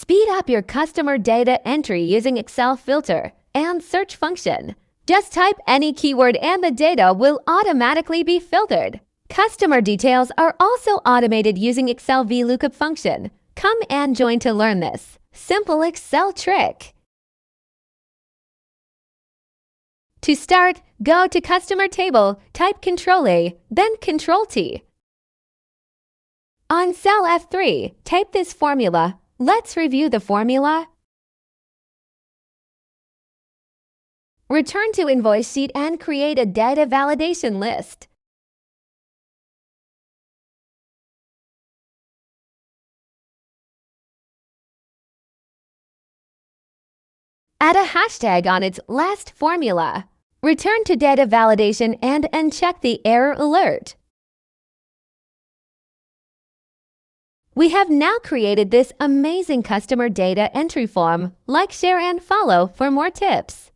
Speed up your customer data entry using Excel filter and search function. Just type any keyword and the data will automatically be filtered. Customer details are also automated using Excel VLOOKUP function. Come and join to learn this simple Excel trick. To start, go to Customer Table, type Ctrl-A, then Ctrl-T. On cell F3, type this formula. Let's review the formula. Return to Invoice sheet and create a data validation list. Add a hashtag on its last formula. Return to data validation and uncheck the error alert. We have now created this amazing customer data entry form. Like, share, and follow for more tips.